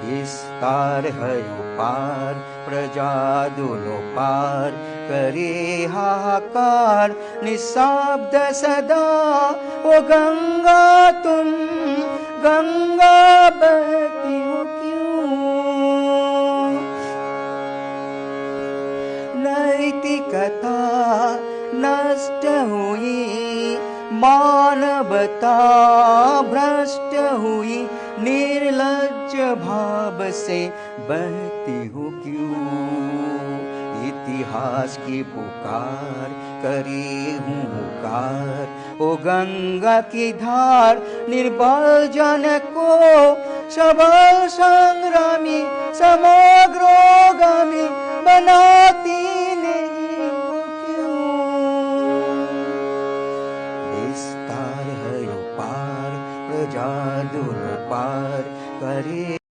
विस्तार हयो पार प्रजा दुनो पार करे हाहाकार निःशब्द सदा। ओ गंगा तुम गंगा बहती हो क्यों? नैतिकता नष्ट हुई, मानवता भ्रष्ट हुई, निर्लज्ज भाव से बहती हो क्यों? इतिहास की पुकार करे हूँ हुकार, ओ गंगा की धार निर्बल जन को सबल संग्रामी समग्रोगामी बना